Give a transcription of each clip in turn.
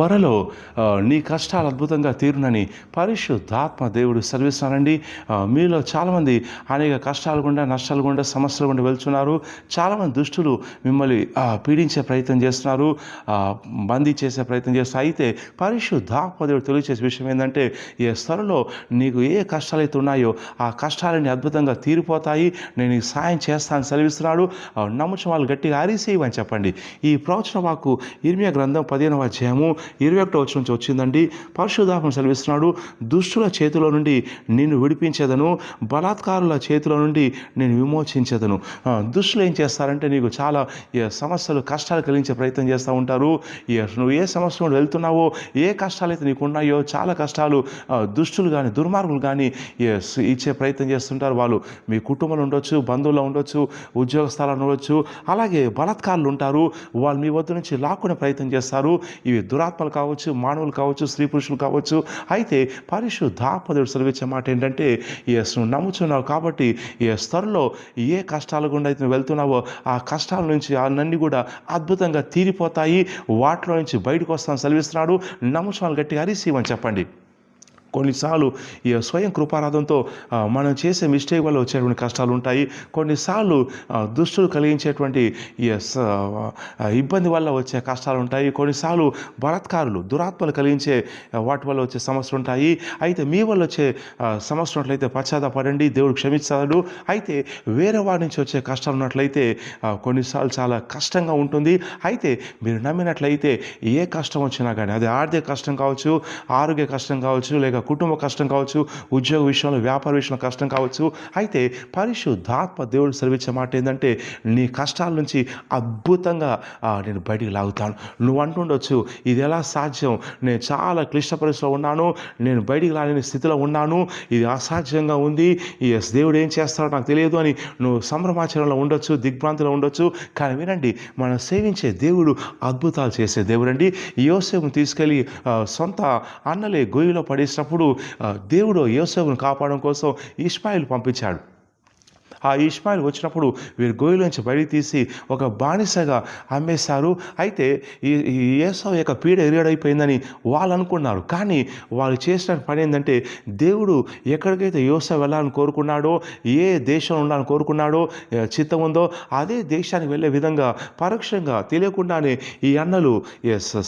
త్వరలో నీ కష్టాలు అద్భుతంగా తీరునని పరిశుద్ధాత్మ దేవుడు సెలవిస్తున్నానండి. మీలో చాలామంది అనేక కష్టాలు గుండా, నష్టాలు గుండా, సమస్యలు గుండా వెళ్తున్నారు. చాలామంది దుష్టులు మిమ్మల్ని పీడించే ప్రయత్నం చేస్తున్నారు, బందీ చేసే ప్రయత్నం చేస్తున్నారు. అయితే పరిశుద్ధాత్మ దేవుడు తెలియజేసే విషయం ఏంటంటే, ఈ త్వరలో నీకు ఏ కష్టాలు అయితే ఉన్నాయో ఆ కష్టాలన్నీ అద్భుతంగా తీరిపోతాయి, నేను నీకు సాయం చేస్తానని సెలవిస్తున్నాడు. నమ్ముచిన వాళ్ళు గట్టిగా అరిసేయమని చెప్పండి. ఈ ప్రవచన వాక్కు ఇర్మియా గ్రంథం 15వ అధ్యాయము 21వ వచనం నుంచి వచ్చిందండి. పరిశుద్ధాత్మ సెలవిస్తున్నాడు, దుష్టుల చేతిలో నుండి నిన్ను విడిపించేదను, బలాత్కారుల చేతిలో నుండి నేను విమోచించేదను. దుష్టులు ఏం చేస్తారంటే నీకు చాలా సమస్యలు, కష్టాలు కలిగించే ప్రయత్నం చేస్తూ ఉంటారు. నువ్వు ఏ సమస్య నుండి వెళ్తున్నావో, ఏ కష్టాలు అయితే నీకు ఉన్నాయో, చాలా కష్టాలు దుష్టులు కానీ, దుర్మార్గులు కానీ ఇచ్చే ప్రయత్నం చేస్తుంటారు. వాళ్ళు మీ కుటుంబంలో ఉండొచ్చు, బంధువుల్లో ఉండొచ్చు, ఉద్యోగ స్థలాల్లో ఉండొచ్చు, అలాగే బలాత్కారులు ఉంటారు. వాళ్ళు మీ వద్ద నుంచి లాక్కునే ప్రయత్నం చేస్తారు. ఇవి దురాత్మలు కావచ్చు, మానవులు కావచ్చు, స్త్రీ పురుషులు కావచ్చు. అయితే పరిశుద్ధాత్మ దేవుడు సెలవిచ్చే మాట ఏంటంటే, నువ్వు నమ్ముచున్నావు కాబట్టి త్వరలో ఏ కష్టాల గుండా అయితే నువ్వు వెళ్తున్నావో ఆ కష్టాల నుంచి అన్నీ కూడా అద్భుతంగా తీరిపోతాయి, వాటిలో నుంచి బయటకు వస్తాను సెలవిస్తున్నాడు. నమ్ముచున్నాను గట్టిగా అరిసివని చెప్పండి. కొన్నిసార్లు ఈ స్వయం కృపారాధంతో మనం చేసే మిస్టేక్ వల్ల వచ్చేటువంటి కష్టాలు ఉంటాయి. కొన్నిసార్లు దుష్టులు కలిగించేటువంటి ఇబ్బంది వల్ల వచ్చే కష్టాలు ఉంటాయి. కొన్నిసార్లు బలాత్కారులు, దురాత్మలు కలిగించే వాటి వల్ల వచ్చే సమస్యలు ఉంటాయి. అయితే మీ వల్ల వచ్చే సమస్య ఉన్నట్లయితే పశ్చాత్తాపడండి, దేవుడు క్షమిస్తాడు. అయితే వేరే వాడి నుంచి వచ్చే కష్టాలు ఉన్నట్లయితే కొన్నిసార్లు చాలా కష్టంగా ఉంటుంది. అయితే మీరు నమ్మినట్లయితే ఏ కష్టం వచ్చినా కానీ, అది ఆర్థిక కష్టం కావచ్చు, ఆరోగ్య కష్టం కావచ్చు, లేక కుటుంబ కష్టం కావచ్చు, ఉద్యోగ విషయంలో, వ్యాపార విషయంలో కష్టం కావచ్చు. అయితే పరిశుద్ధాత్మ దేవుడు సెలవిచ్చే మాట ఏంటంటే, నీ కష్టాల నుంచి అద్భుతంగా నేను బయటికి లాగుతాను. నువ్వు అంటుండొచ్చు, ఇది ఎలా సాధ్యం, నేను చాలా క్లిష్ట పరిస్థితిలో ఉన్నాను, నేను బయటికి రాలేని స్థితిలో ఉన్నాను, ఇది అసాధ్యంగా ఉంది, దేవుడు ఏం చేస్తాడో నాకు తెలియదు అని నువ్వు సంభ్రమాచరణలో ఉండొచ్చు, దిగ్భ్రాంతిలో ఉండొచ్చు. కానీ వినండి, మనం సేవించే దేవుడు అద్భుతాలు చేసే దేవుడు అండి. యోసేపును తీసుకెళ్ళి సొంత అన్నలే గొయ్యిలో పడేసినప్పుడు దేవుడు యోసేపును కాపాడడం కోసం ఇష్మాయిల్ పంపించాడు. ఆ ఇష్మాయిల్ వచ్చినప్పుడు వీరు గొయ్యిలోంచి బయటికి తీసి ఒక బానిసగా అమ్మేశారు. అయితే ఈ ఏసావు యొక్క పీడ ఎరుగడైపోయిందని వాళ్ళు అనుకున్నారు. కానీ వాళ్ళు చేసిన పని ఏంటంటే, దేవుడు ఎక్కడికైతే యోసేపు వెళ్ళాలని కోరుకున్నాడో, ఏ దేశంలో ఉండాలని కోరుకున్నాడో, చిత్తం ఉందో అదే దేశానికి వెళ్ళే విధంగా పరోక్షంగా తెలియకుండానే ఈ అన్నలు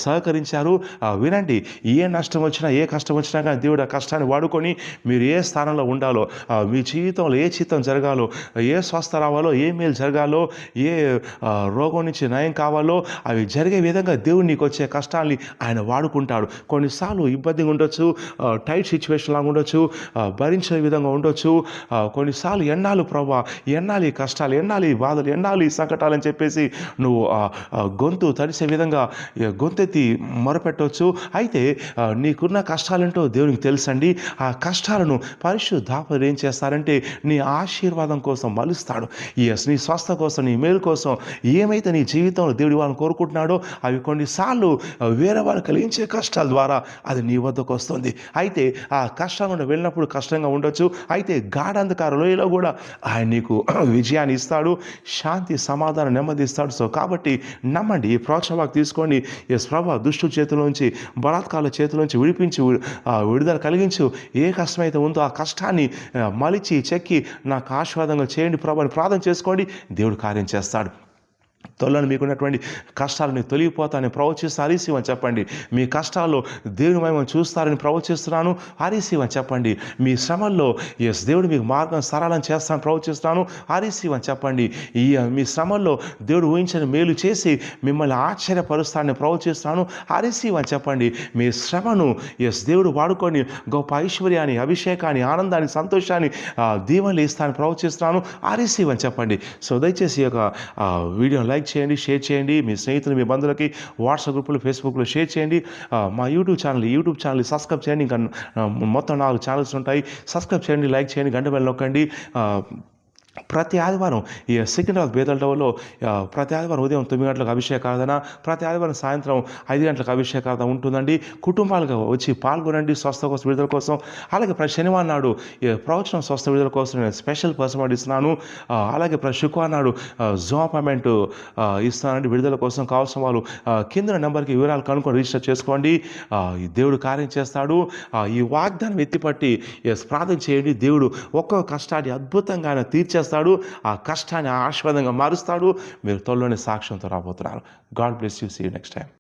సహకరించారు. వినండి, ఏ నష్టం వచ్చినా, ఏ కష్టం వచ్చినా కానీ దేవుడు ఆ కష్టాన్ని వాడుకొని మీరు ఏ స్థానంలో ఉండాలో, మీ జీవితంలో ఏ చిత్తం జరగాలో, ఏ స్వస్థ రావాలో, ఏ మేలు జరగాలో, ఏ రోగం నుంచి నయం కావాలో అవి జరిగే విధంగా దేవుడు నీకు వచ్చే కష్టాన్ని ఆయన వాడుకుంటాడు. కొన్నిసార్లు ఇబ్బందిగా ఉండొచ్చు, టైట్ సిచ్యువేషన్ లాగా ఉండొచ్చు, భరించే విధంగా ఉండొచ్చు. కొన్నిసార్లు ఎన్నాళ్ళు ప్రభా, ఎన్నాళ్ళు ఈ కష్టాలు, ఎన్నాళ్ళు ఈ బాధలు, ఎన్నాళ్ళు ఈ సంకటాలు అని చెప్పేసి నువ్వు గొంతు తడిసే విధంగా గొంతెత్తి మొరపెట్టవచ్చు. అయితే నీకున్న కష్టాలేంటో దేవునికి తెలుసండి. ఆ కష్టాలను పరిశుద్ధాత్మ ఏం చేస్తారంటే నీ ఆశీర్వాదం కోసం మలుస్తాడు. నీ స్వస్థ కోసం, నీ మేలు కోసం ఏమైతే నీ జీవితంలో దేవుడి వాళ్ళని కోరుకుంటున్నాడో అవి కొన్నిసార్లు వేరే వాళ్ళు కలిగించే కష్టాల ద్వారా అది నీ వద్దకు వస్తుంది. అయితే ఆ కష్టం నుండి వెళ్ళినప్పుడు కష్టంగా ఉండొచ్చు. అయితే గాఢంధకార లోయలో కూడా ఆయన నీకు విజయాన్ని ఇస్తాడు, శాంతి, సమాధానం, నెమ్మది ఇస్తాడు. సో కాబట్టి నమ్మండి, ఈ ప్రోత్సాహం తీసుకోండి. ప్రభా, దుష్టు చేతిలోంచి, బలాత్కారుల చేతిలోంచి విడిపించి విడుదల కలిగించు. ఏ కష్టమైతే ఉందో ఆ కష్టాన్ని మలిచి చెక్కి నాకు ఆశీర్వాదంగా చేయండి ప్రభు అని ప్రార్థన చేసుకోండి. దేవుడు కార్యం చేస్తాడు. త్వరలో మీకున్నటువంటి కష్టాలను తొలగిపోతానని ప్రవచిస్తూ హరిసివని చెప్పండి. మీ కష్టాల్లో దేవుని మహిమను చూస్తారని ప్రవచిస్తున్నాను, హరిసివని చెప్పండి. మీ శ్రమల్లో దేవుడు మీకు మార్గం సరళం చేస్తానని ప్రవచిస్తున్నాను, హరిసివని చెప్పండి. మీ శ్రమల్లో దేవుడు ఊహించని మేలు చేసి మిమ్మల్ని ఆశ్చర్యపరుస్తానని ప్రవచిస్తున్నాను, హరిసివని చెప్పండి. మీ శ్రమను దేవుడు వాడుకొని గొప్ప ఐశ్వర్యాన్ని, అభిషేకాన్ని, ఆనందాన్ని, సంతోషాన్ని, దీవెనలు ఇస్తానని ప్రవచిస్తున్నాను, హరిసివని చెప్పండి. సో దయచేసి ఈ యొక్క వీడియోని లైక్ చేయండి, షేర్ చేయండి. మీ స్నేహితులు, మీ బంధువులకి వాట్సాప్ గ్రూపులు, ఫేస్బుక్లో షేర్ చేయండి. మా యూట్యూబ్ ఛానల్ సబ్స్క్రైబ్ చేయండి. ఇంకా మొత్తం 4 ఛానల్స్ ఉంటాయి. సబ్స్క్రైబ్ చేయండి, లైక్ చేయండి, గంట బెల్ నొక్కండి. ప్రతి ఆదివారం ఈ సికింద్రాబాద్ బేదల టవర్లో ప్రతి ఆదివారం ఉదయం 9 గంటలకు అభిషేకారాధన, ప్రతి ఆదివారం సాయంత్రం 5 గంటలకు అభిషేకారాధన ఉంటుందండి. కుటుంబాలుగా వచ్చి పాల్గొనండి స్వస్థ కోసం, విడుదల కోసం. అలాగే ప్రతి శనివారం నాడు ప్రవచనం స్వస్థ విడుదల కోసం నేను స్పెషల్ పర్సన్ ఇస్తున్నాను. అలాగే ప్రతి శుక్రవారం నాడు జూమ్ అపాయింట్మెంట్ ఇస్తానండి విడుదల కోసం. కావాల్సిన వాళ్ళు కింద నెంబర్కి వివరాలు కనుక్కొని రిజిస్టర్ చేసుకోండి. ఈ దేవుడు కార్యం చేస్తాడు. ఈ వాగ్దానం ఎత్తిపట్టి ప్రార్థన చేయండి. దేవుడు ఒక్కొక్క కష్టాన్ని అద్భుతంగా ఆయన తీర్చేస్తాడు. ఆ కష్టాన్ని ఆశీర్వాదంగా మారుస్తాడు. మీరు త్వరలోనే సాక్ష్యంతో రాబోతున్నారు. God bless you. See you next time.